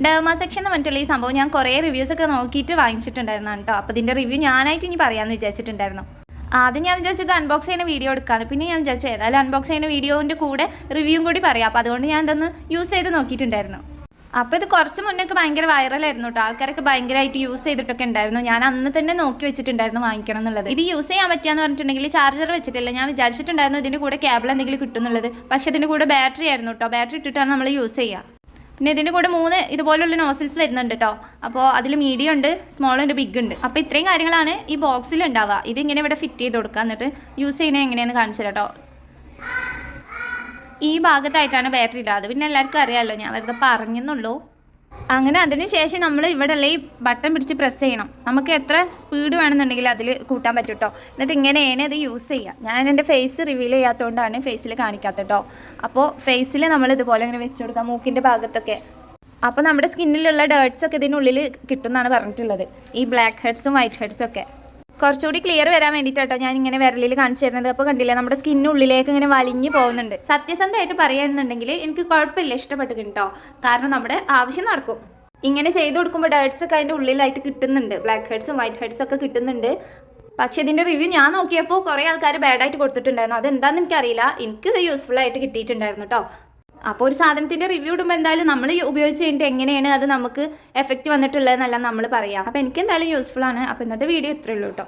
Derma section എന്ന് പറഞ്ഞിട്ടുള്ള ഈ സംഭവം ഞാൻ കുറേ റിവ്യൂസൊക്കെ നോക്കിയിട്ട് വാങ്ങിച്ചിട്ടുണ്ടായിരുന്നു കേട്ടോ. അപ്പോൾ ഇതിൻ്റെ റിവ്യൂ ഞാനായിട്ട് ഇനി പറയാമെന്ന് വിചാരിച്ചിട്ടുണ്ടായിരുന്നു. ആദ്യം ഞാൻ വിചാരിച്ചത് അൺബോക്സ് ചെയ്യുന്ന വീഡിയോ എടുക്കാമെന്ന്. പിന്നെ ഞാൻ വിചാരിച്ചു ഏതായാലും അൺബോക്സ് ചെയ്യുന്ന വീഡിയോൻ്റെ കൂടെ റിവ്യൂവും കൂടി പറയാം. അപ്പോൾ അതുകൊണ്ട് ഞാൻ ഇതൊന്ന് യൂസ് ചെയ്ത് നോക്കിയിട്ടുണ്ടായിരുന്നു. അപ്പോൾ ഇത് കുറച്ച് മുന്നൊക്കെ ഭയങ്കര വൈറലായിരുന്നു കേട്ടോ. ആൾക്കാരൊക്കെ ഭയങ്കരമായിട്ട് യൂസ് ചെയ്തിട്ടൊക്കെ ഉണ്ടായിരുന്നു. ഞാൻ അന്ന് തന്നെ നോക്കി വെച്ചിട്ടുണ്ടായിരുന്നു വാങ്ങിക്കണം എന്നുള്ളത്. ഇത് യൂസ് ചെയ്യാൻ പറ്റുകയെന്ന് പറഞ്ഞിട്ടുണ്ടെങ്കിൽ ചാർജർ വെച്ചിട്ടില്ല. ഞാൻ വിചാരിച്ചിട്ടുണ്ടായിരുന്നു ഇതിൻ്റെ കൂടെ കേബിൾ എന്തെങ്കിലും കിട്ടുന്നുള്ളത്. പക്ഷേ ഇതിൻ്റെ കൂടെ ബാറ്ററി ആയിരുന്നു കേട്ടോ. ബാറ്ററി ഇട്ടിട്ടാണ് നമ്മൾ യൂസ് ചെയ്യുക. പിന്നെ ഇതിൻ്റെ കൂടെ 3 ഇതുപോലുള്ള നോസിൽസ് വരുന്നുണ്ട് കേട്ടോ. അപ്പോൾ അതിൽ മീഡിയം ഉണ്ട്, സ്മോൾ ഉണ്ട്, ബിഗ് ഉണ്ട്. അപ്പോൾ ഇത്രയും കാര്യങ്ങളാണ് ഈ ബോക്സിൽ ഉണ്ടാവുക. ഇതിങ്ങനെ ഇവിടെ ഫിറ്റ് ചെയ്ത് കൊടുക്കുക. എന്നിട്ട് യൂസ് ചെയ്യുന്നത് എങ്ങനെയാണെന്ന് കാണിച്ചു കേട്ടോ. ഈ ഭാഗത്തായിട്ടാണ് ബാറ്ററി ഇടാതെ. പിന്നെ എല്ലാവർക്കും അറിയാമല്ലോ, ഞാൻ വെറുതെ പറഞ്ഞെന്നുള്ളൂ. അങ്ങനെ അതിന് ശേഷം നമ്മൾ ഇവിടെയുള്ള ഈ ബട്ടൺ പിടിച്ച് പ്രസ് ചെയ്യണം. നമുക്ക് എത്ര സ്പീഡ് വേണമെന്നുണ്ടെങ്കിൽ അതിൽ കൂട്ടാൻ പറ്റും കേട്ടോ. എന്നിട്ട് ഇങ്ങനെയാണ് ഇത് യൂസ് ചെയ്യുക. ഞാൻ എൻ്റെ ഫേസ് റിവീൽ ചെയ്യാത്തതുകൊണ്ടാണ് ഫേസിൽ കാണിക്കാത്തത് കേട്ടോ. അപ്പോൾ ഫേസിൽ നമ്മൾ ഇതുപോലെ ഇങ്ങനെ വെച്ച് കൊടുക്കാം, മൂക്കിൻ്റെ ഭാഗത്തൊക്കെ. അപ്പോൾ നമ്മുടെ സ്കിന്നിലുള്ള ഡേർട്ട്സൊക്കെ ഇതിനുള്ളിൽ കിട്ടുമെന്നാണ് പറഞ്ഞിട്ടുള്ളത്. ഈ ബ്ലാക്ക് ഹെഡ്സും വൈറ്റ് ഹെഡ്സും ഒക്കെ കുറച്ചുകൂടി ക്ലിയർ വരാൻ വേണ്ടിയിട്ടോ ഞാൻ ഇങ്ങനെ വിരലിൽ കാണിച്ചു തരുന്നത്. അപ്പോൾ കണ്ടില്ലേ, നമ്മുടെ സ്കിന്നുള്ളിലേക്ക് ഇങ്ങനെ വലിഞ്ഞു പോകുന്നുണ്ട്. സത്യസന്ധമായിട്ട് പറയുകയാണെന്നുണ്ടെങ്കിൽ എനിക്ക് കുഴപ്പമില്ല, ഇഷ്ടപ്പെട്ടു കേട്ടോ. കാരണം നമ്മുടെ ആവശ്യം നടക്കും. ഇങ്ങനെ ചെയ്ത് കൊടുക്കുമ്പോൾ ഡേർട്സ് ഒക്കെ അതിൻ്റെ ഉള്ളിലായിട്ട് കിട്ടുന്നുണ്ട്. ബ്ലാക്ക് ഹെഡ്സും വൈറ്റ് ഹെഡ്സും ഒക്കെ കിട്ടുന്നുണ്ട്. പക്ഷേ ഇതിൻ്റെ റിവ്യൂ ഞാൻ നോക്കിയപ്പോൾ കുറേ ആൾക്കാർ ബാഡായിട്ട് കൊടുത്തിട്ടുണ്ടായിരുന്നു. അതെന്താണെന്ന് എനിക്കറിയില്ല. എനിക്കിത് യൂസ്ഫുൾ ആയിട്ട് കിട്ടിയിട്ടുണ്ടായിരുന്നു കേട്ടോ. അപ്പോൾ ഒരു സാധനത്തിൻ്റെ റിവ്യൂ ഇടുമ്പോൾ എന്തായാലും നമ്മൾ ഉപയോഗിച്ച് കഴിഞ്ഞിട്ട് എങ്ങനെയാണ് അത് നമുക്ക് എഫക്റ്റ് വന്നിട്ടുള്ളതെന്നല്ല നമ്മൾ പറയാം. അപ്പോൾ എനിക്ക് എന്തായാലും യൂസ്ഫുൾ ആണ്. അപ്പോൾ ഇന്നത്തെ വീഡിയോ ഇത്രയേ ഉള്ളൂ കേട്ടോ.